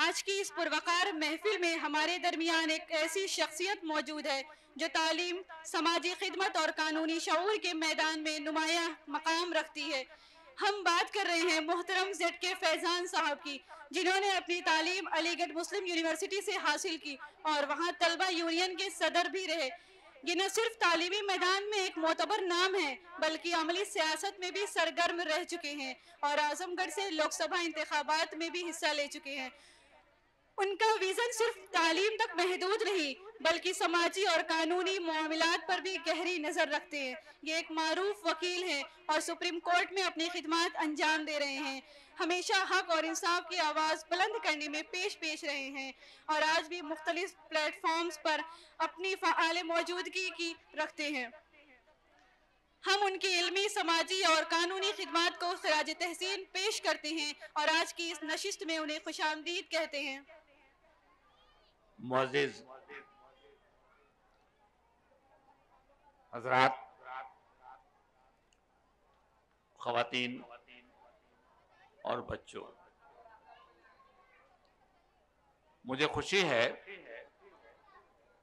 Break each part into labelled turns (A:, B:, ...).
A: आज की इस पुरवकार महफिल में हमारे दरमियान एक ऐसी शख्सियत मौजूद है जो तालीम, समाजी खिदमत और कानूनी शऊर के मैदान में नुमाया मकाम रखती है। हम बात कर रहे हैं मोहतरम ZK फैज़ान साहब की, जिन्होंने अपनी तालीम अलीगढ़ मुस्लिम यूनिवर्सिटी से हासिल की और वहाँ तलबा यूनियन के सदर भी रहे। ये न सिर्फ तालीमी मैदान में एक मोतबर नाम है, बल्कि अमली सियासत में भी सरगर्म रह चुके हैं और आजमगढ़ से लोकसभा इंतखाबात में भी हिस्सा ले चुके हैं। उनका विजन सिर्फ तालीम तक महदूद नहीं, बल्कि समाजी और कानूनी मामलात पर भी गहरी नजर रखते हैं। ये एक मारूफ वकील हैं और सुप्रीम कोर्ट में अपनी खिदमत अंजाम दे रहे हैं। हमेशा हक और इंसाफ की आवाज़ बुलंद करने में पेश रहे हैं और आज भी मुख्तलिफ प्लेटफॉर्म्स पर अपनी फ़आल मौजूदगी की रखते हैं। हम उनकी इल्मी, समाजी और कानूनी खिदमत को खराज तहसीन पेश करते हैं और आज की इस नशिस्त में उन्हें खुशामदीद कहते हैं।
B: मुअज़्ज़िज़ हज़रात, ख़वातीन और बच्चों, मुझे खुशी है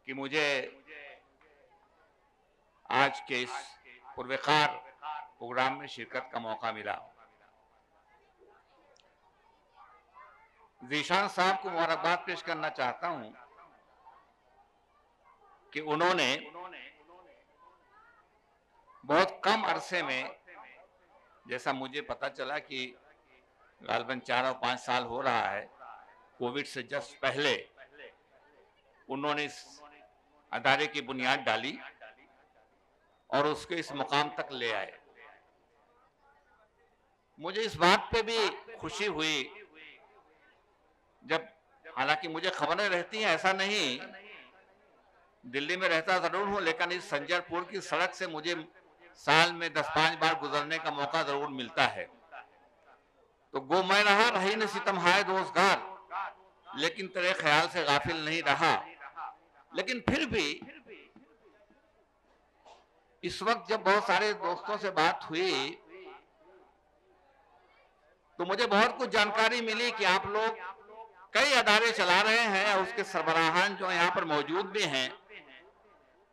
B: कि मुझे आज के इस पुरवकार प्रोग्राम में शिरकत का मौका मिला। ज़ीशान साहब को मुबारकबाद पेश करना चाहता हूं कि उन्होंने बहुत कम अरसे में, जैसा मुझे पता चला कि गालबन 4 और 5 साल हो रहा है, कोविड से जस्ट पहले उन्होंने इस अदारे की बुनियाद डाली और उसको इस मुकाम तक ले आए। मुझे इस बात पे भी खुशी हुई जब, हालांकि मुझे खबरें रहती हैं, ऐसा नहीं, दिल्ली में रहता जरूर हूं, लेकिन इस संजरपुर की सड़क से मुझे साल में 10-5 बार गुजरने का मौका जरूर मिलता है। तो गो मैं रहा रही न सितम हाय दोस्तगार, लेकिन तेरे ख्याल से गाफिल नहीं रहा। लेकिन फिर भी इस वक्त जब बहुत सारे दोस्तों से बात हुई तो मुझे बहुत कुछ जानकारी मिली कि आप लोग कई अदारे चला रहे हैं और उसके सरबराहान जो यहाँ पर मौजूद भी हैं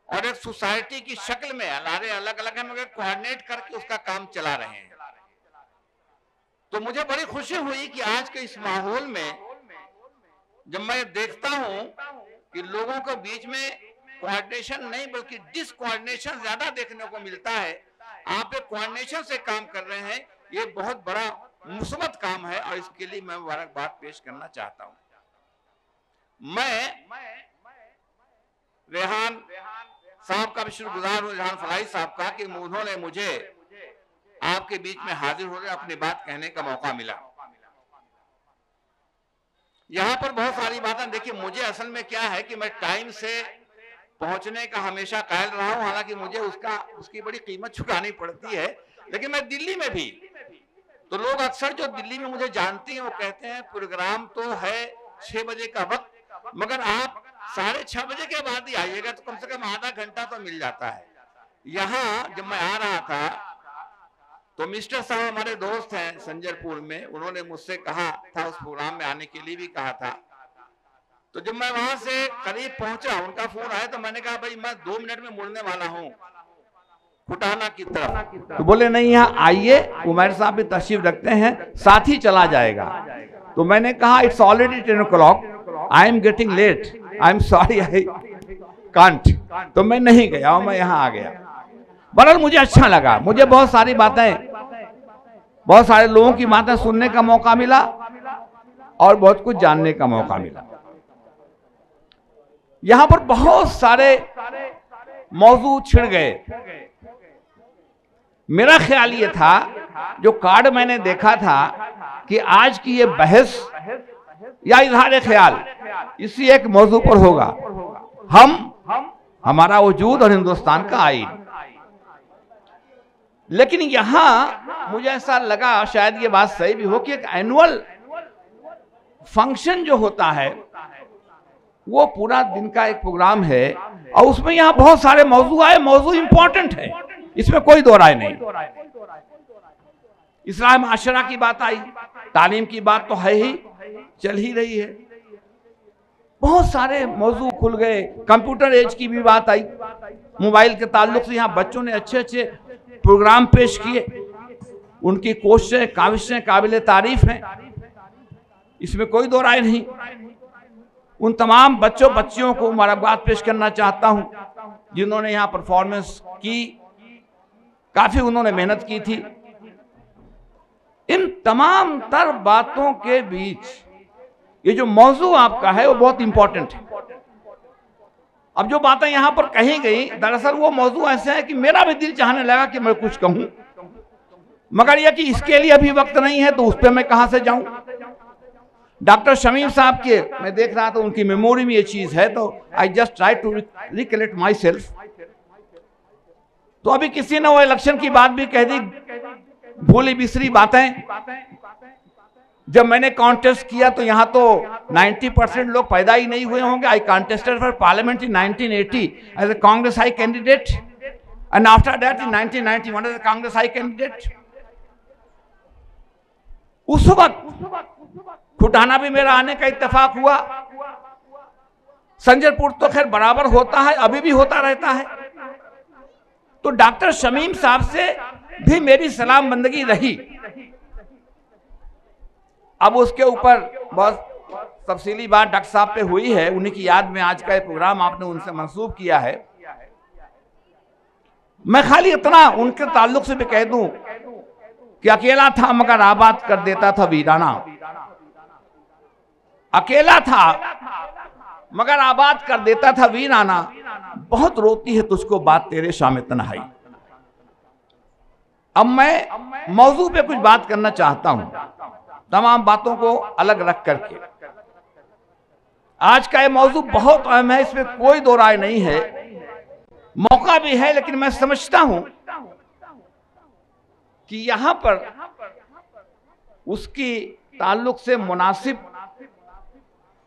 B: और एक सोसाइटी की शक्ल में अदारे अलग अलग हैं मगर कोऑर्डिनेट करके उसका काम चला रहे हैं। तो मुझे बड़ी खुशी हुई कि आज के इस माहौल में जब मैं देखता हूं कि लोगों के बीच में कोऑर्डिनेशन नहीं बल्कि डिसकोऑर्डिनेशन ज्यादा देखने को मिलता है, आप एक कोऑर्डिनेशन से काम कर रहे हैं, ये बहुत बड़ा मुस्बत काम है और इसके लिए मैं मुबारकबाद पेश करना चाहता हूं। मैं रेहान साहब का भी शुक्रगुजार हूं, रेहान फलाही साहब का, कि उन्होंने मुझे आपके बीच में हाजिर होकर अपनी बात कहने का मौका मिला। यहाँ पर बहुत सारी बातें, देखिए मुझे असल में क्या है कि मैं टाइम से पहुंचने का हमेशा कायल रहा हूं, हालांकि मुझे उसकी बड़ी कीमत चुकानी पड़ती है। लेकिन मैं दिल्ली में भी, तो लोग अक्सर जो दिल्ली में मुझे जानते हैं वो कहते हैं प्रोग्राम तो है 6 बजे का वक्त, मगर आप 6:30 बजे के बाद ही आइएगा तो कम से कम आधा घंटा तो मिल जाता है। यहाँ जब मैं आ रहा था तो मिस्टर साहब हमारे दोस्त हैं संजरपुर में, उन्होंने मुझसे कहा था, उस प्रोग्राम में आने के लिए भी कहा था। तो जब मैं वहां से करीब पहुंचा, उनका फोन आया तो मैंने कहा भाई मैं 2 मिनट में मुड़ने वाला हूं खुटाना की तरफ। तो बोले नहीं, यहाँ आइए, उमर साहब भी तशरीफ रखते हैं, साथ ही चला जाएगा। तो मैंने कहा it's already 10 o'clock, I am getting late, I am sorry, I can't. तो मैं नहीं गया, मैं यहाँ आ गया। बहरहाल मुझे अच्छा लगा, मुझे बहुत सारी बातें, बहुत सारे लोगों की बातें सुनने का मौका मिला और बहुत कुछ जानने का मौका मिला। यहां पर बहुत सारे मौजू छिड़ गए। मेरा ख्याल ये था, जो कार्ड मैंने देखा था कि आज की ये बहस या इजहार ख्याल इसी एक मौजू पर होगा, हमारा वजूद और हिंदुस्तान का आईन। लेकिन यहां मुझे ऐसा लगा, शायद ये बात सही भी हो, कि एक एनुअल फंक्शन जो होता है वो पूरा दिन का एक प्रोग्राम है और उसमें यहां बहुत सारे मौजू आए, मौजू इंपॉर्टेंट है, इसमें कोई दो राय नहीं। इस्लाम माशरा की बात आई, तालीम की बात तो है ही, चल ही रही है, बहुत सारे मौजू खुल गए। कंप्यूटर एज की भी बात आई, मोबाइल के ताल्लुक से यहाँ बच्चों ने अच्छे अच्छे प्रोग्राम पेश किए। उनकी कोशिशें काविशें काबिल तारीफ हैं, इसमें कोई दो राय नहीं। उन तमाम बच्चों बच्चियों को मुबारकबाद पेश करना चाहता हूं जिन्होंने यहाँ परफॉर्मेंस की, काफी उन्होंने मेहनत की थी। इन तमाम तर बातों के बीच ये जो मौजू आपका है वो बहुत इंपॉर्टेंट है। अब जो बातें यहां पर कही गई, दरअसल वो मौजू ऐसे है कि मेरा भी दिल चाहने लगा कि मैं कुछ कहूं, मगर यह कि इसके लिए अभी वक्त नहीं है, तो उस पर मैं कहां से जाऊं। डॉक्टर शमीम साहब के मैं देख रहा था, उनकी मेमोरी में ये चीज है, तो I just try to recollect myself. तो अभी किसी ने वो इलेक्शन की बात भी कह दी, भूली बिसरी बातें। जब मैंने कॉन्टेस्ट किया तो यहाँ तो 90% लोग पैदा ही नहीं हुए होंगे। I contested for parliament in 1980 as a Congress high candidate and after that in 1991 as a Congress high candidate. उस वक्त खुटाना भी मेरा आने का इत्तेफाक हुआ। संजरपुर तो खैर बराबर होता है, अभी भी होता रहता है। तो डॉक्टर शमीम साहब से भी मेरी सलाम बंदगी रही। अब उसके ऊपर बहुत तफसीली बात डॉक्टर साहब पे हुई है, उन्हीं की याद में आज का ये प्रोग्राम आपने उनसे मंसूब किया है। मैं खाली इतना उनके ताल्लुक से भी कह दूं कि अकेला था मगर आबाद कर देता था वीराना। अकेला था मगर आबाद कर देता था वीराना। बहुत रोती है तुझको बात तेरे शाम तन्हाई। अब मैं मौजू पे कुछ बात करना चाहता हूं, तमाम बातों को अलग रख करके। आज का ये मौजू बहुत अहम है, इसमें कोई दो राय नहीं है। मौका भी है, लेकिन मैं समझता हूं कि यहां पर उसकी ताल्लुक से मुनासिब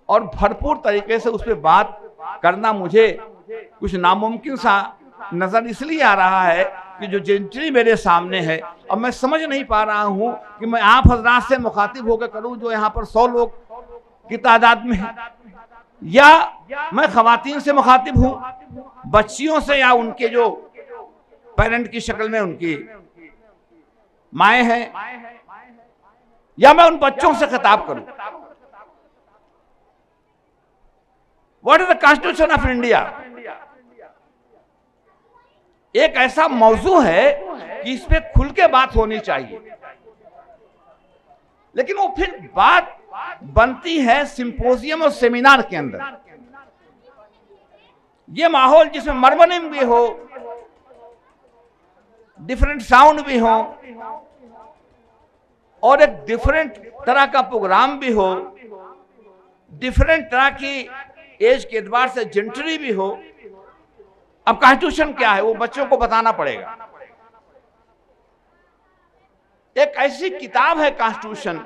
B: और भरपूर तरीके से उस पर बात करना मुझे कुछ नामुमकिन सा नजर इसलिए आ रहा है कि जो जेंट्री मेरे सामने है, अब मैं समझ नहीं पा रहा हूं कि मैं आप हजरात से मुखातिब होकर करूं जो यहां पर 100 लोग की तादाद में है, या मैं खवातीन से मुखातिब हूं, बच्चियों से, या उनके जो पेरेंट की शक्ल में उनकी माएँ हैं, या मैं उन बच्चों से खिताब करूं। What is the constitution of India? एक ऐसा मौजू है कि इस पे खुल के बात होनी चाहिए, लेकिन वो फिर बात बनती है सिंपोजियम और सेमिनार के अंदर। ये माहौल जिसमें मरमनिम भी हो, डिफरेंट साउंड भी हो, और एक डिफरेंट तरह का प्रोग्राम भी हो, डिफरेंट तरह की एज के एतबार से जेंट्री भी हो। अब कॉन्स्टिट्यूशन क्या है वो बच्चों को बताना पड़ेगा। एक ऐसी किताब है कॉन्स्टिट्यूशन,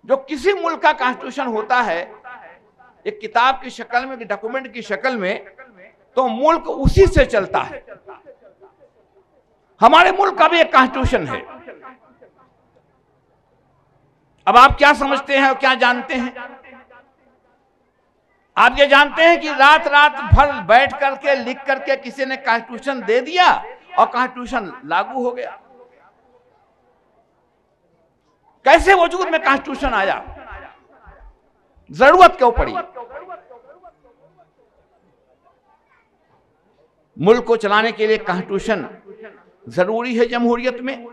B: जो किसी मुल्क का कॉन्स्टिट्यूशन होता है एक किताब की शक्ल में, डॉक्यूमेंट की शक्ल में, तो मुल्क उसी से चलता है। हमारे मुल्क का भी एक कॉन्स्टिट्यूशन है। अब आप क्या समझते हैं और क्या जानते हैं? आप ये जानते हैं कि रात रात भर बैठ करके लिख करके किसी ने कॉन्स्टिट्यूशन दे दिया और कॉन्स्टिट्यूशन लागू हो गया। कैसे वजूद में कॉन्स्टिट्यूशन आया? जरूरत क्यों पड़ी? मुल्क को चलाने के लिए कॉन्स्टिट्यूशन जरूरी है। जमहूरियत में,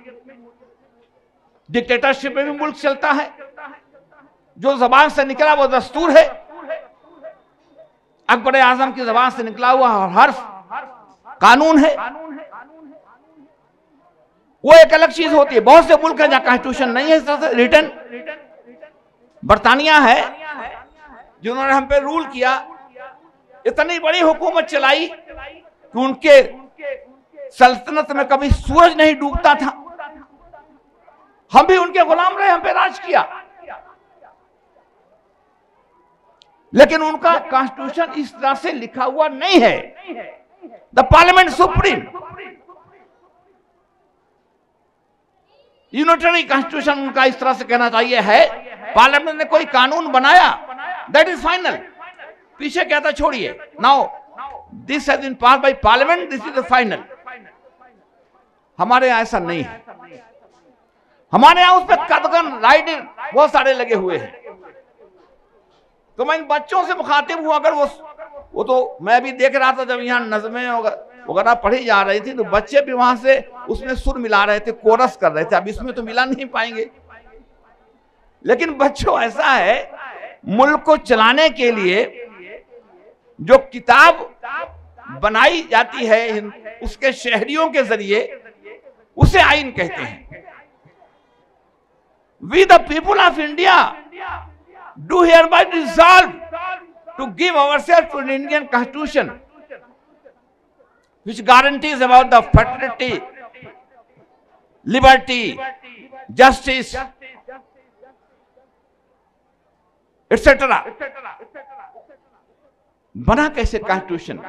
B: डिक्टेटरशिप में भी मुल्क चलता है। जो जबान से निकला वो दस्तूर है। अकबर आजम की जबान से निकला हुआ हर्फ कानून है। वो एक अलग चीज होती है। बहुत से मुल्क है जहां कॉन्स्टिट्यूशन नहीं है इस तरह से रिटन। बरतानिया है जिन्होंने हम पे रूल किया, इतनी बड़ी हुकूमत चलाई कि उनके सल्तनत में कभी सूरज नहीं डूबता था। हम भी उनके गुलाम रहे, हम पे राज किया, लेकिन उनका कॉन्स्टिट्यूशन इस तरह से लिखा हुआ नहीं है। The parliament supreme, unitary constitution उनका इस तरह से कहना चाहिए है पार्लियामेंट ने कोई कानून बनाया, दैट इज फाइनल। पीछे क्या था छोड़िए, now this has been pass by parliament, this is the final. हमारे यहां ऐसा नहीं है। हमारे यहां उस पर कदगन राइडिंग बहुत सारे लगे हुए हैं। तो मैं इन बच्चों से मुखातिब हूं, अगर वो तो मैं भी देख रहा था जब यहाँ नज़में वगैरह पढ़ी जा रही थी, तो बच्चे भी वहां से उसमें सुर मिला रहे थे, कोरस कर रहे थे। अब इसमें तो मिला नहीं पाएंगे, लेकिन बच्चों ऐसा है, मुल्क को चलाने के लिए जो किताब बनाई जाती है उसके शहरियों के जरिए, उसे आइन कहते हैं। We the people of India do hereby resolve to give ourselves to the Indian Constitution, which guarantees about the fraternity, liberty, justice, etc. बना कैसे कॉन्स्टिट्यूशन?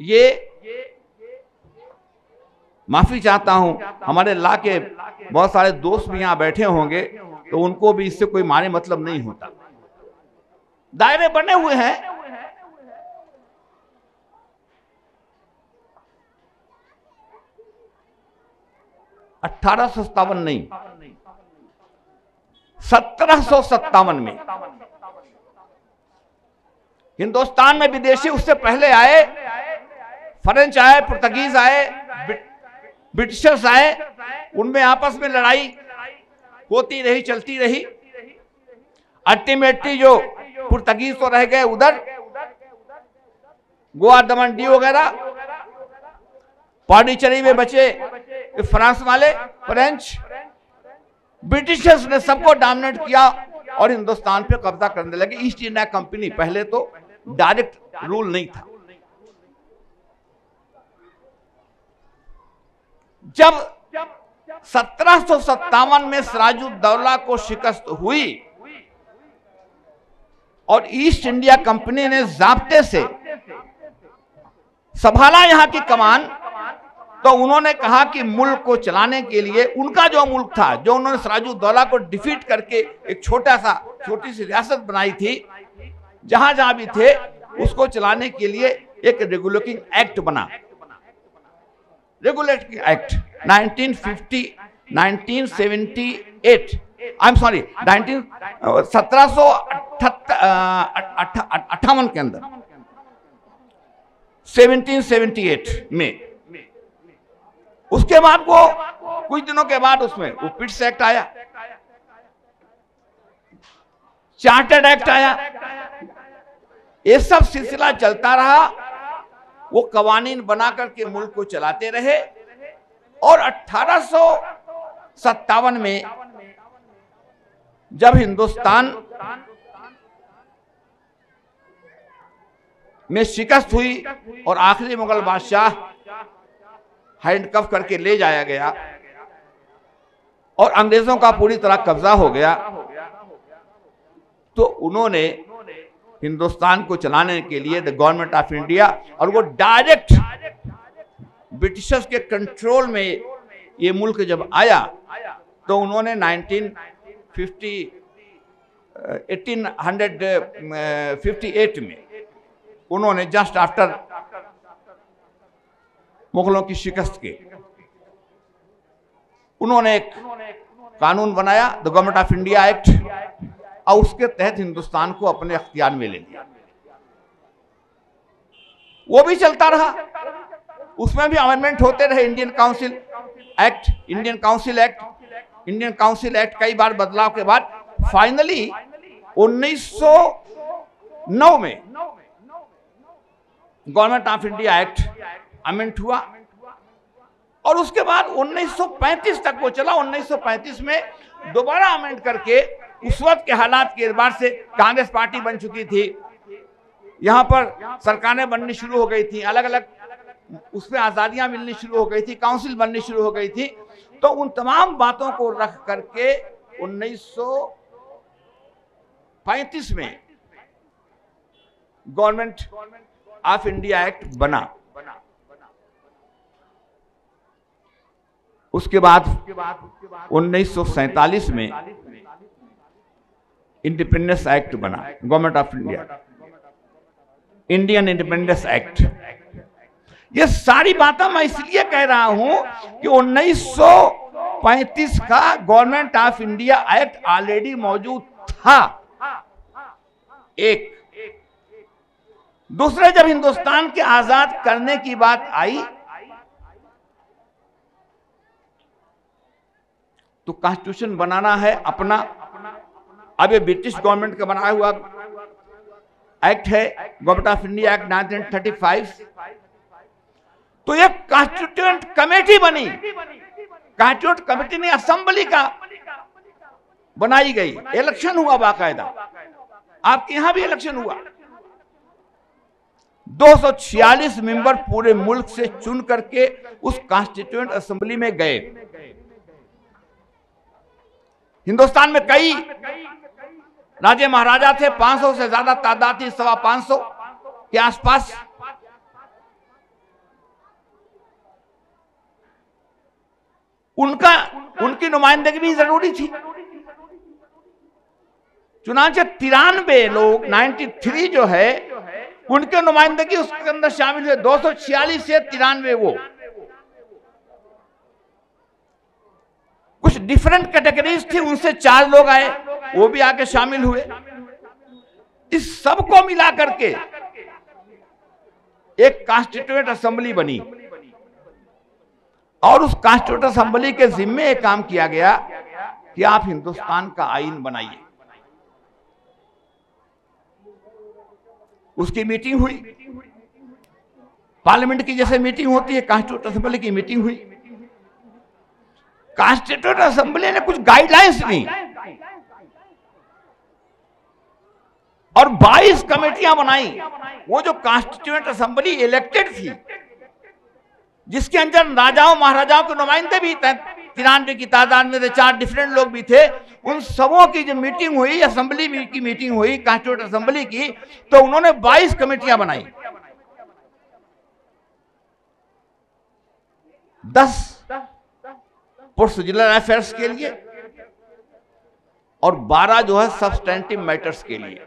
B: ये माफी चाहता हूं, हमारे ला के बहुत सारे दोस्त भी यहां बैठे होंगे, तो उनको भी इससे कोई माने मतलब नहीं होता। दायरे बने हुए हैं। 1857 नहीं, 1757 में हिंदुस्तान में विदेशी उससे पहले आए, फ्रेंच आए, पुर्तगीज आए, ब्रिटिशर्स आए, उनमें आपस में लड़ाई होती रही, चलती रही। अल्टीमेटली जो पुर्तगीज तो रह गए उधर, गोवा, दमन, दीव वगैरह, पांडिचेरी में बचे फ्रांस वाले, फ्रेंच। ब्रिटिशर्स ने सबको डोमिनेट किया और हिंदुस्तान पे कब्जा करने लगे। ईस्ट इंडिया कंपनी, पहले तो डायरेक्ट रूल नहीं था। जब 1757 में सिराजुद्दौला को शिकस्त हुई और ईस्ट इंडिया कंपनी ने ज़ाब्ते से संभाला यहां की कमान, तो उन्होंने कहा कि मुल्क को चलाने के लिए उनका जो मुल्क था, जो उन्होंने सिराजुद्दौला को डिफीट करके एक छोटी सी रियासत बनाई थी, जहां जहां भी थे, उसको चलाने के लिए एक रेगुलेटिंग एक्ट बना। Regulating act 1758, I am sorry 1758 के अंदर, 1778 में। उसके बाद वो कुछ दिनों के बाद उसमें वो पिट्स एक्ट आया, चार्टर्ड एक्ट आया। ये सब सिलसिला चलता रहा। वो कवानीन बना करके मुल्क को चलाते रहे और 1857 में जब हिंदुस्तान में शिकस्त हुई और आखिरी मुगल बादशाह हैंडकफ करके ले जाया गया और अंग्रेजों का पूरी तरह कब्जा हो गया, तो उन्होंने हिंदुस्तान को चलाने के लिए द गवर्नमेंट ऑफ इंडिया, और वो डायरेक्ट ब्रिटिशर्स के कंट्रोल में ये मुल्क जब आया, तो उन्होंने 1858 में उन्होंने जस्ट आफ्टर मुगलों की शिकस्त के उन्होंने एक कानून बनाया, the government of India act, और उसके तहत हिंदुस्तान को अपने अख्तियार में ले लिया। वो भी चलता रहा, उसमें भी अमेंडमेंट होते रहे। Indian council act, Indian council act, Indian council act कई बार बदलाव के बाद फाइनली 1909 में government of India act amend हुआ और उसके बाद 1935 तक वो चला। 1935 में दोबारा अमेंड करके उस वक्त के हालात के एतबार से कांग्रेस पार्टी बन चुकी थी, यहां पर सरकारें बननी शुरू हो गई थी, अलग अलग उसमें आजादियां मिलनी शुरू हो गई थी, काउंसिल बननी शुरू हो गई थी। तो उन तमाम बातों को रख करके 1935 में गवर्नमेंट ऑफ इंडिया एक्ट बना। उसके बाद 1947 में इंडिपेंडेंस एक्ट बना, government of India, Indian independence act. ये सारी बातें मैं इसलिए कह रहा हूं कि 1935 का government of India act already मौजूद था। एक दूसरे, जब हिंदुस्तान के आजाद करने की बात आई तो कॉन्स्टिट्यूशन बनाना है अपना। अब ये ब्रिटिश गवर्नमेंट का बनाया हुआ एक्ट है, गवर्नमेंट ऑफ इंडिया एक्ट 1935। तो एक कॉन्स्टिट्यूएंट कमेटी बनी, कॉन्स्टिट्यूएंट कमेटी ने असेंबली का बनाई गई, इलेक्शन हुआ बाकायदा, आपके यहां भी इलेक्शन हुआ। 246 मेंबर पूरे मुल्क से चुन करके उस कॉन्स्टिट्यूएंट असेंबली में गए। हिंदुस्तान में कई राजे महाराजा थे, 500 से ज्यादा तादाद थी, 550 के आसपास। उनकी नुमाइंदगी भी जरूरी थी। चुनाचे 93 लोग, 93 जो है, उनके नुमाइंदगी उसके अंदर शामिल हुए। 246 से 93 वो कुछ डिफरेंट कैटेगरीज थी, उनसे 4 लोग आए, वो भी आके शामिल हुए। इस सब को मिला करके एक कॉन्स्टिट्यूएंट असेंबली बनी और उस कॉन्स्टिट्यूएंट असेंबली के जिम्मे एक काम किया गया कि आप हिंदुस्तान का आईन बनाइए। उसकी मीटिंग हुई, पार्लियामेंट की जैसे मीटिंग होती है, कॉन्स्टिट्यूएंट असेंबली की मीटिंग हुई। कॉन्स्टिट्यूएंट असेंबली ने कुछ गाइडलाइंस दी और 22 कमेटियां बनाई। वो जो कॉन्स्टिट्यूएंट असेंबली इलेक्टेड थी, जिसके अंदर राजाओं महाराजाओं के नुमाइंदे भी 93 की तादाद में थे, 4 डिफरेंट लोग भी थे, उन सबों की जो मीटिंग हुई, असेंबली की मीटिंग हुई कॉन्स्टिट्यूएंट असेंबली की, तो उन्होंने 22 कमेटियां बनाई। 10 प्रोसीजरल अफेयर्स के लिए और 12 जो है सब्सटेंटिव मैटर्स के लिए।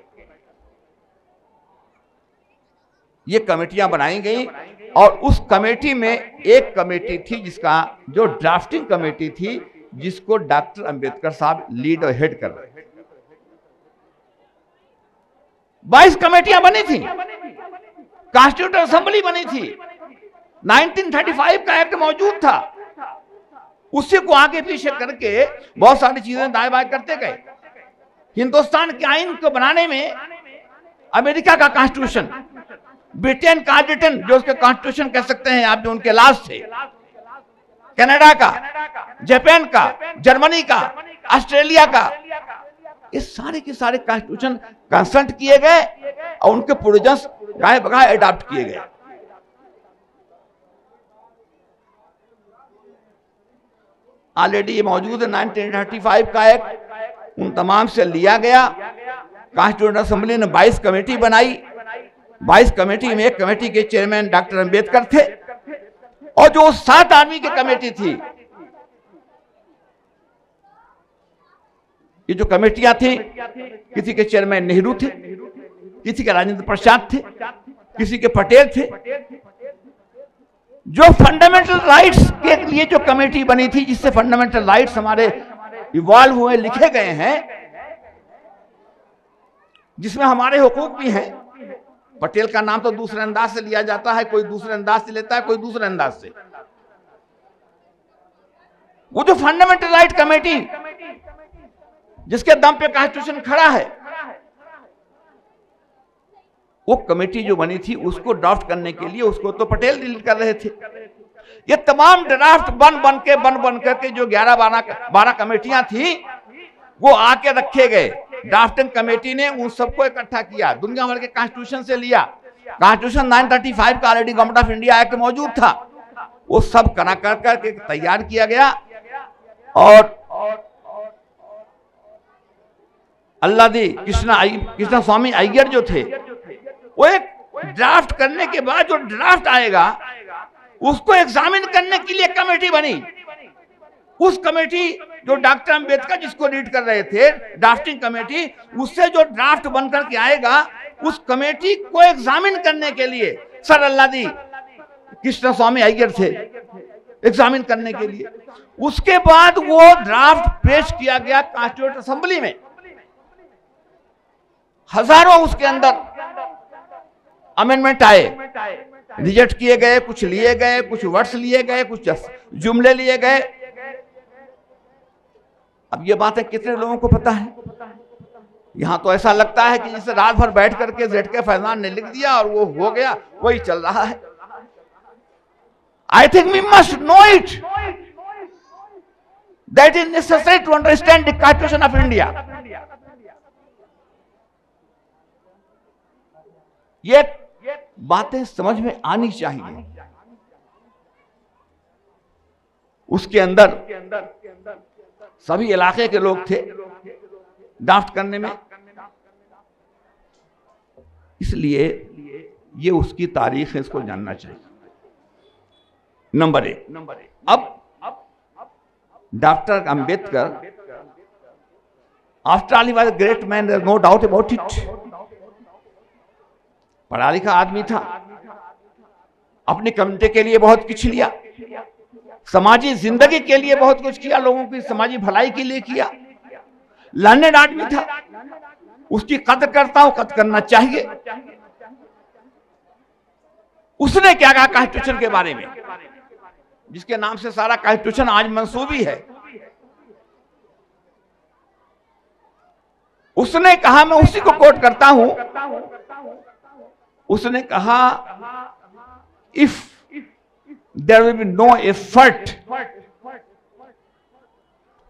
B: ये कमेटियां बनाई गई और उस कमेटी में एक कमेटी थी जिसका जो ड्राफ्टिंग कमेटी थी, जिसको डॉक्टर अंबेडकर साहब लीड और हेड कर रहे। 22 कमेटियां बनी थी, कॉन्स्टिट्यूएंट असेंबली बनी थी, 1935 का एक्ट मौजूद था, उसी को आगे पीछे करके बहुत सारी चीजें दाएं बाएं करते गए। हिंदुस्तान के आईन को बनाने में अमेरिका का कॉन्स्टिट्यूशन, ब्रिटेन का ब्रिटेन जो उसके कॉन्स्टिट्यूशन कह सकते हैं आप, जो उनके लास्ट थे, कनाडा का, जापान का, जर्मनी का, ऑस्ट्रेलिया का, ये सारे के सारे कॉन्स्टिट्यूशन कंसल्ट किए गए और उनके प्रोविजंस गाए बगाए अडॉप्ट किए गए। ऑलरेडी ये मौजूद है 1935 का एक्ट, उन तमाम से लिया गया। कॉन्स्टिट्यूएंट असेंबली ने 22 कमेटी बनाई। 22 कमेटी में एक कमेटी के चेयरमैन डॉक्टर अंबेडकर थे और जो 7 आदमी की कमेटी थी, ये जो कमेटियां थी, किसी के चेयरमैन नेहरू थे, किसी के राजेंद्र प्रसाद थे, किसी के पटेल थे। जो फंडामेंटल राइट्स के लिए जो कमेटी बनी थी, जिससे फंडामेंटल राइट्स हमारे इवॉल्व हुए, लिखे गए हैं, जिसमें हमारे हुकूक भी हैं। पटेल का नाम तो दूसरे अंदाज से लिया जाता है, कोई दूसरे अंदाज से लेता है, कोई दूसरे अंदाज से। वो जो फंडामेंटल राइट कमेटी जिसके दम पे कॉन्स्टिट्यूशन खड़ा है, वो कमेटी जो बनी थी उसको ड्राफ्ट करने के लिए उसको तो पटेल डील कर रहे थे। ये तमाम ड्राफ्ट बन करके जो 11-12 कमेटियां थी वो आके रखे गए। ड्राफ्टिंग कमेटी ने उन सबको इकट्ठा किया, दुनिया भर के कॉन्स्टिट्यूशन से लिया। कॉन्स्टिट्यूशन 1935 का already government of India act मौजूद था, वो सब करा करके तैयार किया गया। और अल्लादी कृष्णा स्वामी अय्यर जो थे, वो एक ड्राफ्ट करने के बाद जो ड्राफ्ट आएगा उसको एग्जामिन करने के लिए कमेटी बनी। उस कमेटी जो डॉक्टर अंबेडकर जिसको लीड कर रहे थे, ड्राफ्टिंग कमेटी, उससे जो ड्राफ्ट बनकर के आएगा, उस कमेटी को एग्जामिन करने के लिए सर अल्लादी कृष्ण स्वामी अय्यर थे, एग्जामिन करने के लिए। उसके बाद वो ड्राफ्ट पेश किया गया कॉन्स्टिट्यूएंट असेंबली में। हजारों उसके अंदर अमेंडमेंट आए, रिजेक्ट किए गए, कुछ लिए गए, कुछ वर्ड्स लिए गए, कुछ जुमले लिए गए। अब ये बातें कितने लोगों को पता है? यहां तो ऐसा लगता है कि जैसे रात भर बैठ करके ZK फैजान ने लिख दिया और वो हो गया, वही चल रहा है। I think we must know it. That is necessary to understand the Constitution of India. ये बातें समझ में आनी चाहिए। उसके अंदर सभी इलाके के लोग थे ड्राफ्ट करने में, इसलिए ये उसकी तारीख है, इसको जानना चाहिए। नंबर एक, अब doctor Ambedkar, after all he was a great man, there is no doubt about it. पढ़ा लिखा आदमी था, अपनी कम्युनिटी के लिए बहुत कुछ लिया, समाजी जिंदगी के लिए बहुत कुछ किया, लोगों की समाजी भलाई के लिए किया। लर्नेड आदमी था, उसकी कदर करता हूं, कदर करना चाहिए। उसने क्या कहा कॉन्स्टिट्यूशन के बारे में, जिसके नाम से सारा कॉन्स्टिट्यूशन आज मंसूबी है? उसने कहा, मैं उसी को कोट करता हूं, उसने कहा, if there will be no effort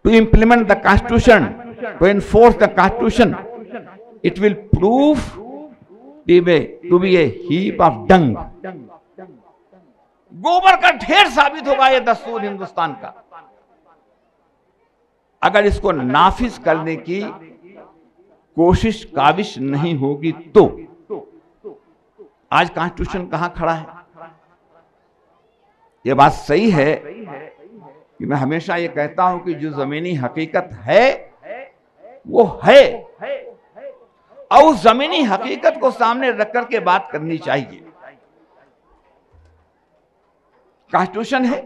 B: to implement the constitution, to enforce the constitution, it will prove to be a heap of dung. गोबर का ढेर साबित होगा ये दस्तूर हिंदुस्तान का, अगर इसको नाफिज करने की कोशिश काविश नहीं होगी तो। आज कॉन्स्टिट्यूशन कहां खड़ा है? यह बात सही है कि मैं हमेशा ये कहता हूं कि जो जमीनी हकीकत है वो है, और उस जमीनी हकीकत को सामने रख करके बात करनी चाहिए। कॉन्स्टिट्यूशन है,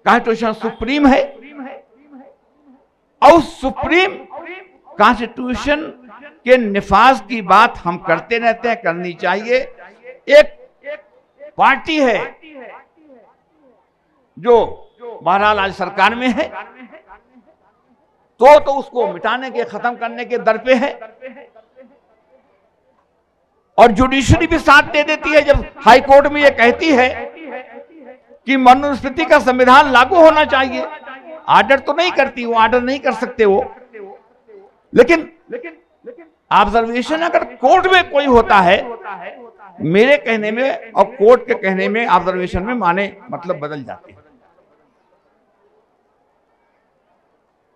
B: कॉन्स्टिट्यूशन सुप्रीम है, और सुप्रीम कॉन्स्टिट्यूशन के निफाज की बात हम करते रहते हैं, करनी चाहिए। एक पार्टी है जो बहरहाल आज सरकार में है, तो उसको मिटाने के, खत्म करने के दर पे है, और जुडिशरी भी साथ दे देती है जब हाई कोर्ट में यह कहती है कि मनुस्मृति का संविधान लागू होना चाहिए। आर्डर तो नहीं करती, वो आर्डर नहीं कर सकते वो, लेकिन ऑब्जर्वेशन अगर कोर्ट में कोई होता है, मेरे कहने में और कोर्ट के कहने में, ऑब्जर्वेशन में माने मतलब बदल जाते हैं।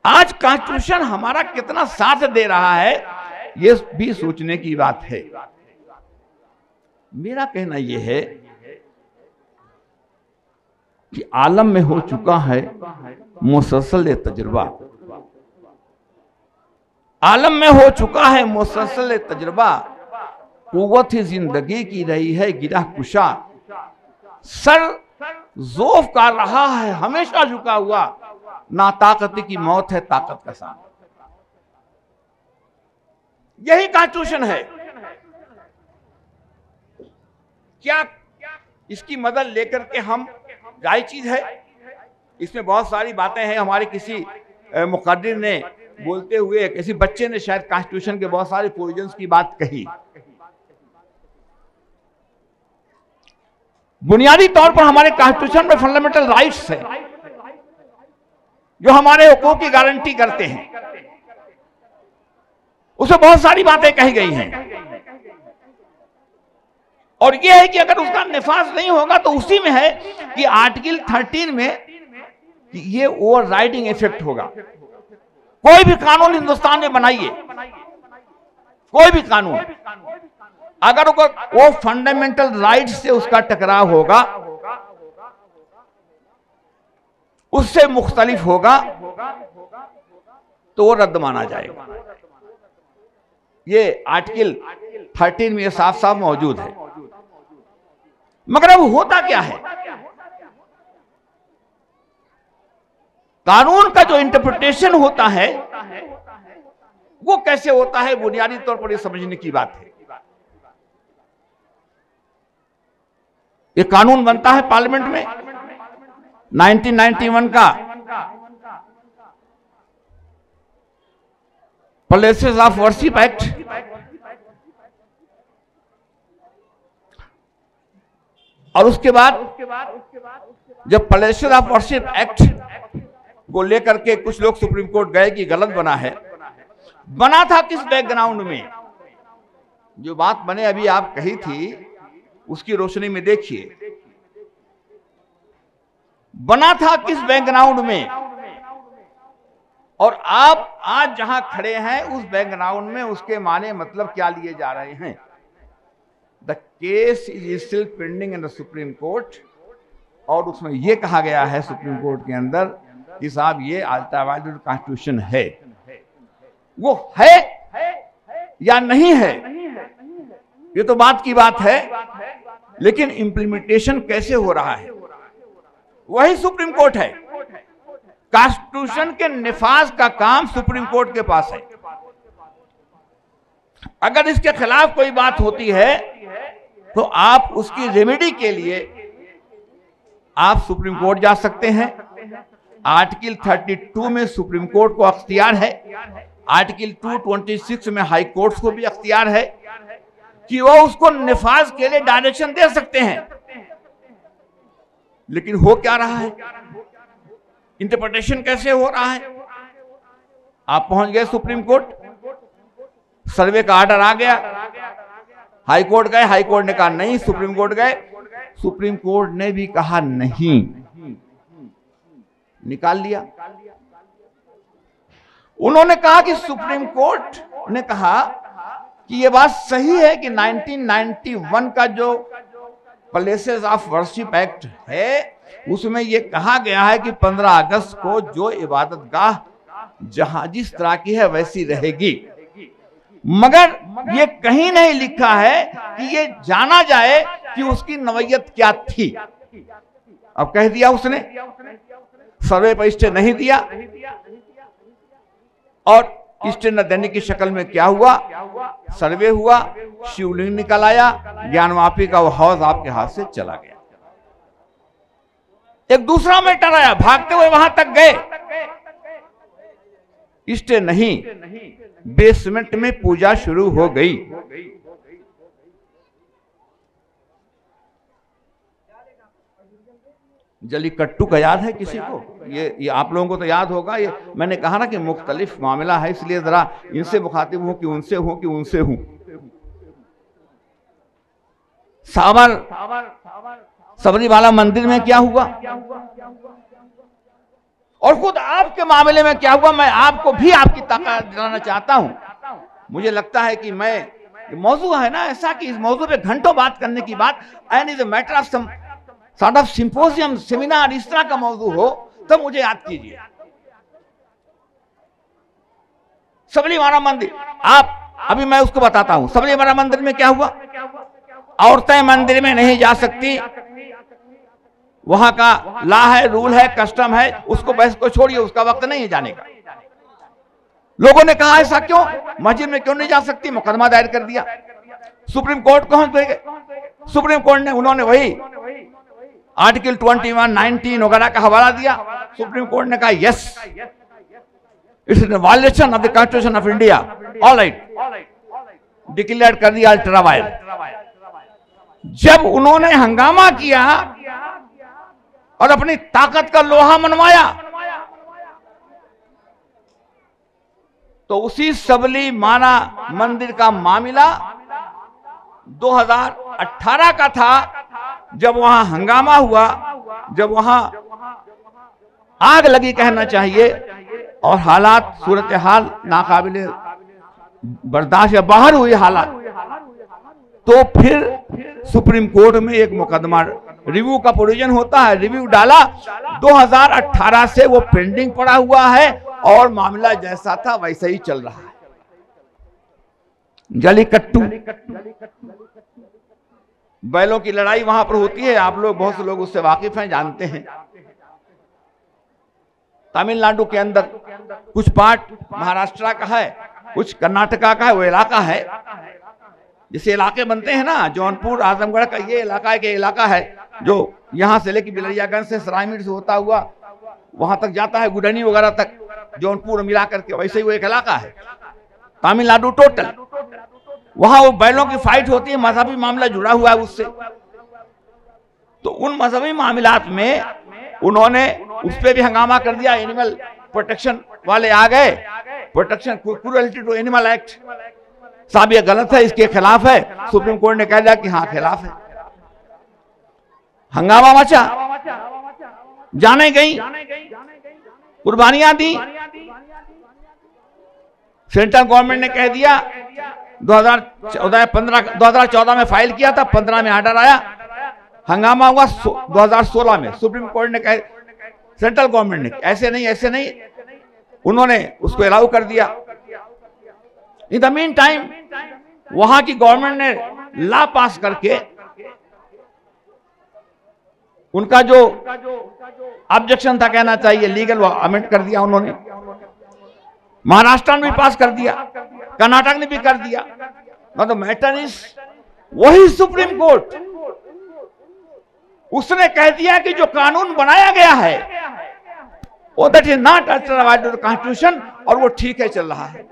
B: आज कॉन्स्टिट्यूशन हमारा कितना साथ दे रहा है, ये भी सोचने की बात है। मेरा कहना यह है कि आलम में हो चुका है मुसलसल तजुर्बा, आलम में हो चुका है मुसलसल तजुर्बा, कुव्वत ही जिंदगी की रही है गिरह कुशा, सर जोफ कर रहा है हमेशा झुका हुआ, ना ताकत की मौत है ताकत का साथ। यही कॉन्स्टिट्यूशन है। क्या इसकी मदद लेकर के हम, जायज चीज है, इसमें बहुत सारी बातें हैं। हमारे किसी मुकद्दिर ने बोलते हुए, किसी बच्चे ने शायद कॉन्स्टिट्यूशन के बहुत सारे प्रोविजंस की बात कही। बुनियादी तौर पर हमारे कॉन्स्टिट्यूशन में फंडामेंटल राइट्स है जो हमारे हुकूक की गारंटी करते हैं, उसमें बहुत सारी बातें कही गई हैं, और यह है कि अगर उसका निफाज नहीं होगा तो उसी में है कि आर्टिकल 13 में ये ओवर राइडिंग इफेक्ट होगा। कोई भी कानून हिंदुस्तान में बनाइए, कोई भी कानून, अगर वो फंडामेंटल राइट से उसका टकराव होगा, उससे मुख्तलिफ होगा तो वो रद्द माना जाएगा। ये आर्टिकल 13 में साफ साफ मौजूद है। मगर अब होता क्या है, कानून का जो इंटरप्रिटेशन होता है वो कैसे होता है, बुनियादी तौर पर ये समझने की बात है। ये कानून बनता है पार्लियामेंट में 1991 का प्लेसेस ऑफ वर्शिप एक्ट, और उसके बाद जब प्लेसेस ऑफ वर्शिप एक्ट को लेकर के कुछ लोग सुप्रीम कोर्ट गए कि गलत बना है। बना था किस बैकग्राउंड में, जो बात मैंने अभी आप कही थी उसकी रोशनी में देखिए, बना था किस बैकग्राउंड में, और आप आज जहां खड़े हैं उस बैकग्राउंड में उसके माने मतलब क्या लिए जा रहे हैं। The case is still pending in the supreme court, और उसमें यह कहा गया है सुप्रीम कोर्ट के अंदर कि साहब ये अल्टरनेटिव कॉन्स्टिट्यूशन है, वो है या नहीं है ये तो बात की बात है, लेकिन इंप्लीमेंटेशन कैसे हो रहा है वही सुप्रीम कोर्ट है। कॉन्स्टिट्यूशन के निफाज का काम सुप्रीम कोर्ट के पास है। अगर इसके खिलाफ कोई बात होती है तो आप उसकी रेमेडी के लिए आप सुप्रीम कोर्ट जा सकते हैं। आर्टिकल 32 में सुप्रीम कोर्ट को अख्तियार है, आर्टिकल 226 में हाई कोर्ट को भी अख्तियार है कि वो उसको निफाज के लिए डायरेक्शन दे सकते हैं। लेकिन हो क्या रहा है, इंटरप्रिटेशन कैसे हो रहा है। आप पहुंच गए सुप्रीम कोर्ट, सर्वे का ऑर्डर आ गया, हाई कोर्ट गए, हाई कोर्ट ने कहा नहीं, सुप्रीम कोर्ट गए, सुप्रीम कोर्ट ने भी कहा नहीं, निकाल लिया। उन्होंने कहा कि सुप्रीम कोर्ट ने कहा कि यह बात सही है कि 1991 का जो प्लेसेस ऑफ वर्शिप एक्ट है उसमें यह कहा गया है कि 15 अगस्त को जो इबादतगाह जहां जिस तरह की है वैसी रहेगी, मगर ये कहीं नहीं लिखा है कि ये जाना जाए कि उसकी नवैयत क्या थी। अब कह दिया उसने, सर्वे पर स्टे नहीं दिया, और स्टे न देने की शक्ल में क्या हुआ, सर्वे हुआ, शिवलिंग निकल आया, ज्ञानवापी का वो हौज आपके हाथ से चला गया। एक दूसरा मैटर आया, भागते हुए वहां तक गए, स्टे नहीं, बेसमेंट में पूजा शुरू हो गई। जलीकट्टू का याद है किसी को? ये आप लोगों को तो याद होगा। ये मैंने कहा ना कि मुख्तलिफ मामला है, इसलिए जरा इनसे मुखातिब हूं कि उनसे हूं कि उनसे हूं। सावर सबरीमाला मंदिर में क्या हुआ और खुद आपके मामले में क्या हुआ, मैं आपको भी आपकी ताकत दिलाना चाहता हूं। मुझे लगता है कि मैं मौजू है ना ऐसा कि इस मौजू पे घंटों बात करने की बात, and is a matter of some sort of symposium, seminar, इस तरह का मौजू हो तो मुझे याद कीजिए। सबरीमाला मंदिर, आप अभी मैं उसको बताता हूं। सबरीमाला मंदिर में क्या हुआ, औरतें मंदिर में नहीं जा सकती, वहां का लॉ है, रूल है, कस्टम है, उसको बहस को छोड़िए, उसका वक्त नहीं है जाने का। लोगों ने कहा ऐसा क्यों, मस्जिद में क्यों नहीं जा सकती, मुकदमा दायर कर दिया, सुप्रीम कोर्ट पहुंच गए। सुप्रीम कोर्ट ने उन्होंने वही आर्टिकल 21, 19 वगैरह का हवाला दिया। सुप्रीम कोर्ट ने कहा yes, it's in violation of the constitution of India, all right, declare कर दिया अल्ट्रा वायलेंस। जब उन्होंने हंगामा किया और अपनी ताकत का लोहा मनवाया तो उसी सबरीमाला मंदिर का मामला 2018 का था, जब वहां हंगामा हुआ, जब वहां आग लगी कहना चाहिए, और हालात, सूरत हाल नाकाबिले बर्दाश्त या बाहर हुई हालात।
C: तो फिर सुप्रीम कोर्ट में एक मुकदमा रिव्यू का प्रोविजन होता है, रिव्यू डाला। 2018 से वो पेंडिंग पड़ा हुआ है और मामला जैसा था वैसे ही चल रहा है। जलीकट्टू बैलों की लड़ाई वहां पर होती है, आप लोग बहुत से लोग उससे वाकिफ हैं, जानते हैं। तमिलनाडु के अंदर कुछ पार्ट महाराष्ट्र का है, कुछ कर्नाटका का है, वो इलाका है। जैसे इलाके बनते हैं ना, जौनपुर आजमगढ़ का ये इलाका है जो यहां से लेकर बिलरियागंज से सरायमीर से होता हुआ वहां तक जाता है, गुडनी वगैरह तक, जौनपुर मिला करके, वैसे ही वो एक इलाका है तमिलनाडु टोटल। वहां वो बैलों की फाइट होती है, मजहबी मामला जुड़ा हुआ है उससे। तो उन मजहबी मामलात में उन्होंने उस पर भी हंगामा कर दिया। एनिमल प्रोटेक्शन वाले आ गए, protection cruelty to animal act, साहब ये गलत है, इसके खिलाफ है। सुप्रीम कोर्ट ने कह दिया कि हाँ खिलाफ है। हंगामा मचा, जाने गई, कुर्बानियां दी। सेंट्रल गवर्नमेंट ने कह दिया 2014 में फाइल किया था, 15 में आर्डर आया, हंगामा हुआ 2016 में। सुप्रीम कोर्ट ने कहा, सेंट्रल गवर्नमेंट ने ऐसे नहीं, उन्होंने उसको अलाउ कर दिया। इन द मीन टाइम वहां की गवर्नमेंट ने लॉ पास करके उनका जो ऑब्जेक्शन था, कहना चाहिए लीगल, वो अमेंड कर दिया उन्होंने। महाराष्ट्र ने भी पास कर दिया, कर्नाटक ने भी कर दिया। मतलब मैटर इज, वही सुप्रीम कोर्ट उसने कह दिया कि जो कानून बनाया गया है वो that is not alternative to the constitution, और वो ठीक है, चल रहा है।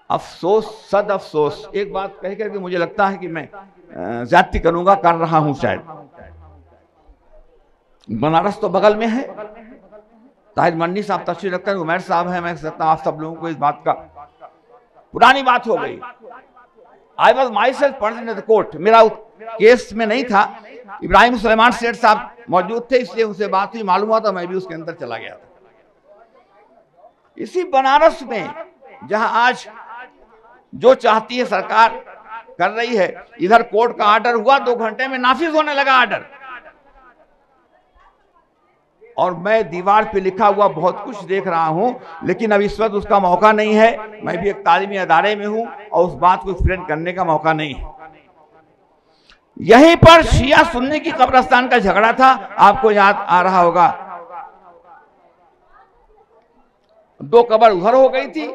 C: अफसोस, सद अफसोस, एक बात कह करके मुझे लगता है कि मैं ज्यादती करूंगा, कर रहा हूं शायद। बनारस तो बगल में है, ताहिर मंडी साहब तशरीफ रखते हैं, उमैर साहब है, मैं सकता हूं आप सब लोगों को इस बात का, पुरानी बात हो गई। I was my self present in the court, मेरा केस में नहीं था, इब्राहिम सुलेमान सेठ साहब मौजूद थे, इसलिए उनसे बात हुई, मालूम हुआ था, मैं भी उसके अंदर चला गया था। इसी बनारस में जहां आज जो चाहती है सरकार कर रही है, इधर कोर्ट का ऑर्डर हुआ, 2 घंटे में नाफिज होने लगा ऑर्डर। और मैं दीवार पे लिखा हुआ बहुत कुछ देख रहा हूं, लेकिन अब इस वक्त उसका मौका नहीं है। मैं भी एक तालीमी अदारे में हूं और उस बात को एक्सप्लेन करने का मौका नहीं है। यहीं पर शिया सुन्नी की कब्रिस्तान का झगड़ा था, आपको याद आ रहा होगा। 2 कब्र उधर हो गई थी,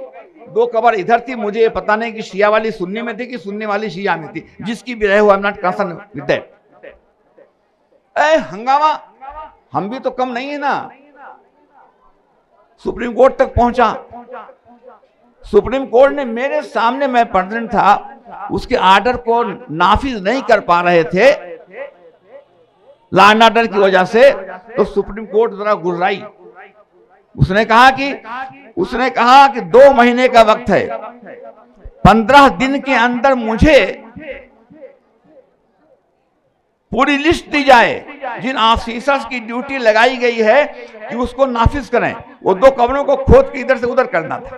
C: 2 कब्र इधर थी। मुझे पता नहीं कि शिया वाली सुन्नी में थी कि सुन्नी वाली शिया में थी, जिसकी भी रहे हो, I am not concern with that. हंगामा हम भी तो कम नहीं है ना, सुप्रीम कोर्ट तक पहुंचा। सुप्रीम कोर्ट ने मेरे सामने, मैं प्रेसिडेंट था, उसके ऑर्डर को नाफिज नहीं कर पा रहे थे लॉ एंड ऑर्डर की वजह से, तो सुप्रीम कोर्ट जरा गुर्राई। उसने कहा कि 2 महीने का वक्त है, 15 दिन के अंदर मुझे पूरी लिस्ट दी जाए जिन ऑफिसर्स की ड्यूटी लगाई गई है कि उसको नाफिज करें। वो 2 कब्रों को खोद के इधर से उधर करना था,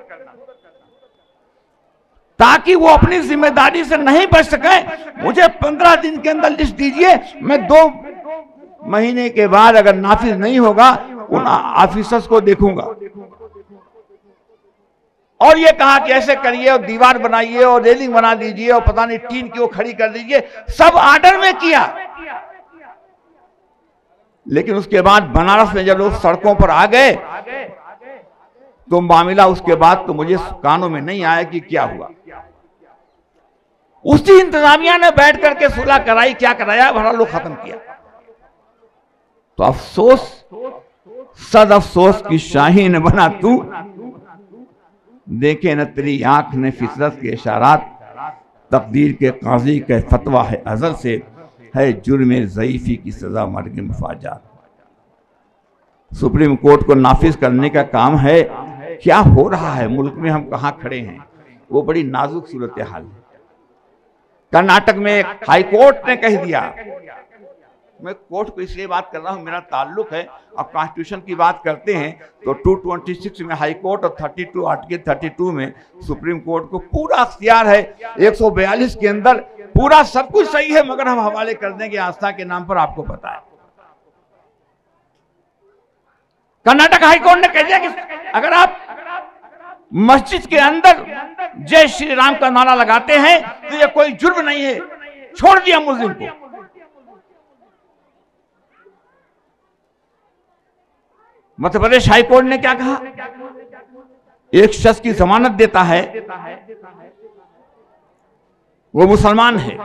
C: ताकि वो अपनी जिम्मेदारी से नहीं बच सके। मुझे 15 दिन के अंदर लिस्ट दीजिए, मैं 2 महीने के बाद अगर नाफिज नहीं होगा उन ऑफिसर्स को देखूंगा। और ये कहा कि ऐसे करिए और दीवार बनाइए और रेलिंग बना दीजिए और पता नहीं टीन की वो खड़ी कर दीजिए, सब ऑर्डर में किया। लेकिन उसके बाद बनारस में जब लोग सड़कों पर आ गए तो मामला उसके बाद तो मुझे कानों में नहीं आया कि क्या हुआ। उसी इंतजामिया ने बैठ करके सुलह कराई, क्या कराया, भरा लोग खत्म किया। तो अफसोस, सद अफसोस की शाहीन बना तू, देखे न तेरी आंख ने फितरत के इशारात, तकदीर के काजी के फतवा है अजल से, है जुर्म ज़ईफ़ी की सजा मर्ग मुफाजात। सुप्रीम कोर्ट को नाफिज करने का काम है। क्या हो रहा है मुल्क में, हम कहाँ खड़े हैं, वो बड़ी नाजुक सूरत हाल है। कर्नाटक में हाई कोर्ट ने कह दिया मैं कोर्ट को इसलिए बात कर रहा हूं, मेरा ताल्लुक है। अब कॉन्स्टिट्यूशन की बात करते हैं तो 226 में हाई कोर्ट और 32 आर्टिकल 32 में सुप्रीम कोर्ट को पूरा अख्तियार है। 142 के अंदर पूरा सब कुछ सही है, मगर हम हवाले कर देंगे आस्था के नाम पर। आपको पता है कर्नाटक हाई कोर्ट ने कह दिया कि अगर आप मस्जिद के अंदर जय श्री राम का नारा लगाते हैं तो ये कोई जुर्म नहीं है, छोड़ दिया मुस्लिम को। मध्य प्रदेश हाई कोर्ट ने क्या कहा, एक शख्स की जमानत देता है, वो मुसलमान है,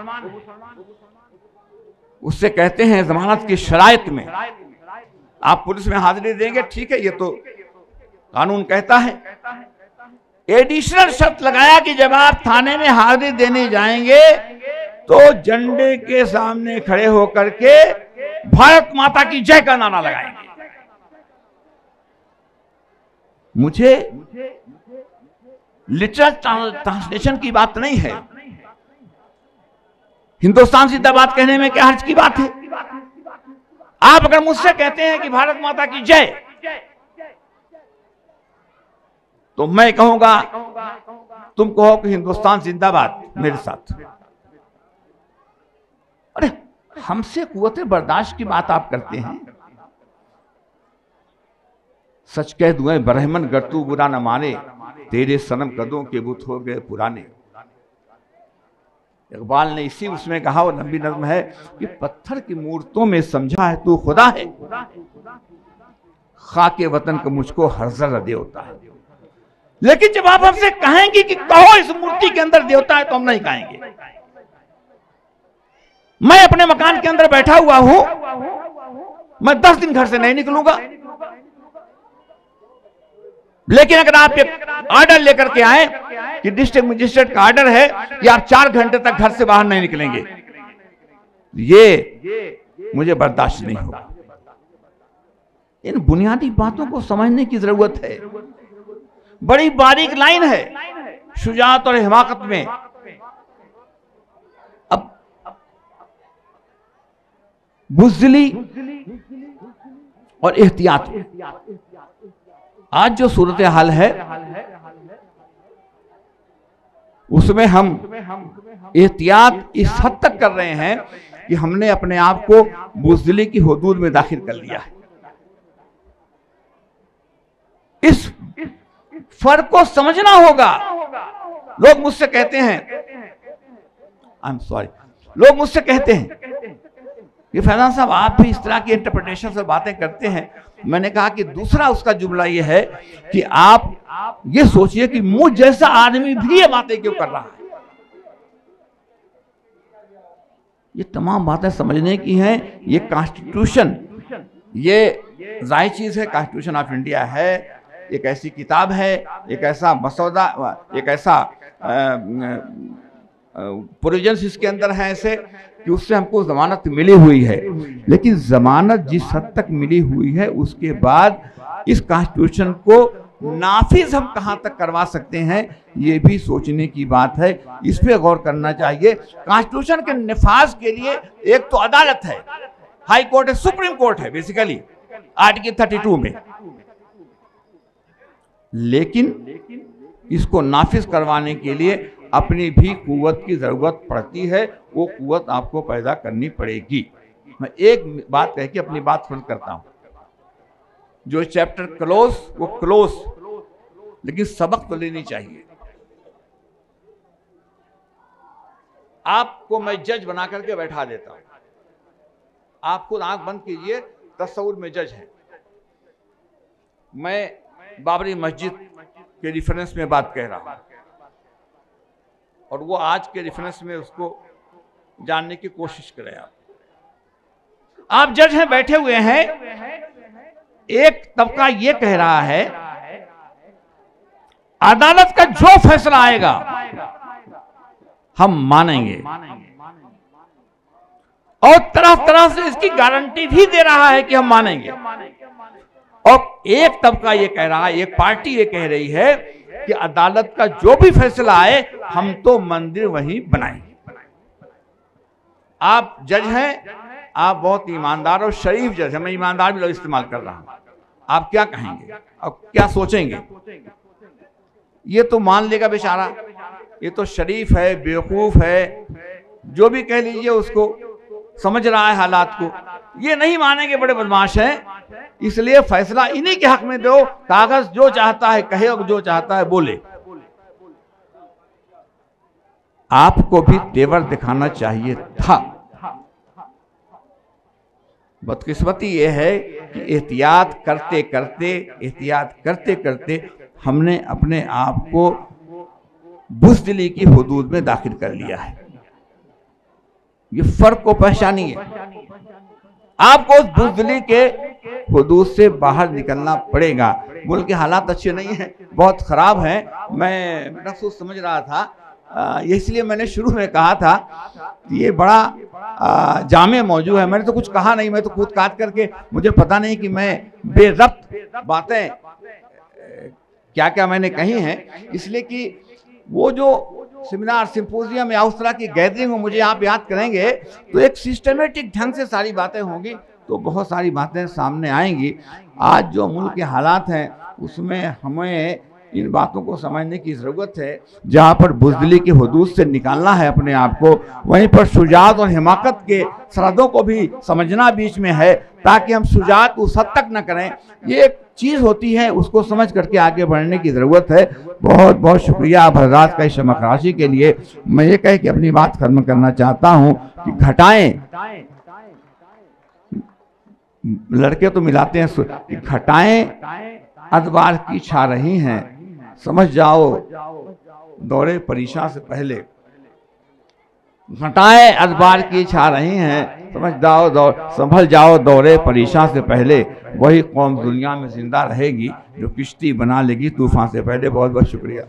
C: उससे कहते हैं जमानत की शराइत में आप पुलिस में हाजिरी देंगे, ठीक है, ये तो कानून कहता है। एडिशनल शर्त लगाया कि जब आप थाने में हाजिरी देने जाएंगे तो झंडे के सामने खड़े होकर के भारत माता की जय का नारा लगाएंगे। मुझे लिटरल ट्रांसलेशन की बात नहीं है, हिंदुस्तान जिंदाबाद कहने में क्या हर्ज की बात है। आप अगर मुझसे कहते हैं कि भारत माता की जय, तो मैं कहूंगा तुम कहो कि हिंदुस्तान जिंदाबाद मेरे साथ। अरे हमसे कुव्वते बर्दाश्त की बात आप करते हैं। सच कह दूं ब्रह्मन गरतू बुरा न माने, तेरे सनम कदों के बुत हो गए पुराने। इकबाल ने इसी उसमें कहा, वो लंबी नज्म है कि पत्थर की मूर्तों में समझा है तू खुदा है, खाके वतन को मुझको हर जरा देवता है। लेकिन जब आप हमसे कहेंगे कि कहो इस मूर्ति के अंदर देवता है, तो हम नहीं कहेंगे। मैं अपने मकान के अंदर बैठा हुआ हूं, मैं 10 दिन घर से नहीं निकलूंगा, लेकिन अगर आप एक ऑर्डर लेकर के आए कि डिस्ट्रिक्ट मजिस्ट्रेट का ऑर्डर है कि आप 4 घंटे तक घर से बाहर नहीं निकलेंगे, ये मुझे बर्दाश्त नहीं होगा। इन बुनियादी बातों को समझने की जरूरत है। बड़ी बारीक लाइन है शुजाअत और हिमाकत में। अब बुज़दिली और एहतियात, आज जो सूरत हाल है उसमें हम एहतियात इस हद तक कर रहे हैं कि हमने अपने आप को बुज़दिली की हुदूद में दाखिल कर लिया है। इस फर्क को समझना होगा। लोग मुझसे कहते हैं, आई एम सॉरी, लोग मुझसे कहते हैं कि फैजान साहब आप भी इस तरह की इंटरप्रिटेशन से बातें करते हैं। मैंने कहा कि दूसरा उसका जुमला यह है कि आप ये सोचिए कि मुझ जैसा आदमी भी ये बातें क्यों कर रहा है। ये तमाम बातें समझने की हैं। ये कॉन्स्टिट्यूशन, ये जाहिर चीज है, कॉन्स्टिट्यूशन ऑफ इंडिया है, एक ऐसी किताब है, एक ऐसा मसौदा, एक ऐसा प्रोविजंस इसके अंदर है ऐसे कि उससे हमको जमानत मिली हुई है। लेकिन जमानत जिस हद तक मिली हुई है, उसके बाद इस कॉन्स्टिट्यूशन को नाफिज हम कहां तक करवा सकते हैं, ये भी सोचने की बात है। इस पे गौर करना चाहिए। कॉन्स्टिट्यूशन के निफाज के लिए एक तो अदालत है, हाई कोर्ट है, सुप्रीम कोर्ट है बेसिकली आर्टिकल 32 में, लेकिन इसको नाफिज करवाने के लिए अपनी भी कुव्वत की जरूरत पड़ती है। वो कुव्वत आपको पैदा करनी पड़ेगी। मैं एक बात कह के अपनी बात बंद करता हूं। जो चैप्टर क्लोज वो क्लोज, लेकिन सबक तो लेनी चाहिए। आपको मैं जज बना करके बैठा देता हूं, आप खुद आंख बंद कीजिए, तस्वुर में जज है। मैं बाबरी मस्जिद के रेफरेंस में बात कह रहा हूं और वो आज के रेफरेंस में उसको जानने की कोशिश करें। आप जज हैं, बैठे हुए हैं। एक तबका ये कह रहा है अदालत का जो फैसला आएगा हम मानेंगे, और तरह तरह से इसकी गारंटी भी दे रहा है कि हम मानेंगे। और एक तबका ये कह रहा है, एक पार्टी ये कह रही है कि अदालत का जो भी फैसला आए हम तो मंदिर वहीं बनाएंगे। आप जज हैं, आप बहुत ईमानदार और शरीफ जज हैं, मैं ईमानदार भी लफ्ज़ इस्तेमाल कर रहा हूं, आप क्या कहेंगे और क्या सोचेंगे? ये तो मान लेगा बेचारा, ये तो शरीफ है, बेवकूफ है, जो भी कह लीजिए उसको, समझ रहा है हालात को। ये नहीं मानेंगे, बड़े बदमाश हैं। इसलिए फैसला इन्हीं के हक में दो, कागज जो चाहता है कहे और जो चाहता है बोले। आपको भी तेवर दिखाना चाहिए था। बदकिस्मती ये है कि एहतियात करते करते हमने अपने आप को बुज़दिली की हुदूद में दाखिल कर लिया है। ये फर्क को पहचानिए। आपको उस बुज़दिली के हुदूद से बाहर निकलना पड़ेगा। मुल्क के हालात अच्छे नहीं हैं, बहुत ख़राब हैं। मैं महसूस समझ रहा था, इसलिए मैंने शुरू में कहा था कि ये बड़ा जामे मौजू है। मैंने तो कुछ कहा नहीं, मैं तो कूद काट करके, मुझे पता नहीं कि मैं बेरब्त बातें क्या क्या मैंने कही हैं। इसलिए कि वो जो सेमिनार, सिंपोजियम या उस तरह की गैदरिंग हो, मुझे आप याद करेंगे तो एक सिस्टमेटिक ढंग से सारी बातें होंगी, तो बहुत सारी बातें सामने आएंगी। आज जो मुल्क के हालात हैं उसमें हमें इन बातों को समझने की ज़रूरत है। जहाँ पर बुज़दिली की हुदूद से निकालना है अपने आप को, वहीं पर शुजाअत और हिमाकत के सरहदों को भी समझना बीच में है, ताकि हम शुजाअत उस हद तक न करें। ये एक चीज़ होती है, उसको समझ करके आगे बढ़ने की ज़रूरत है। बहुत बहुत शुक्रिया आप हज़रात का इस शमखराशी के लिए। मैं ये कह के अपनी बात खत्म करना चाहता हूँ कि घटाएं, लड़के तो मिलाते हैं कि घटाएं अदबार की छा रही हैं, समझ जाओ दौरे परीक्षा से पहले। घटाएं अदबार की छा रही हैं, संभल जाओ दौरे परीक्षा से पहले। वही कौम दुनिया में जिंदा रहेगी जो किश्ती बना लेगी तूफान से पहले। बहुत बहुत शुक्रिया।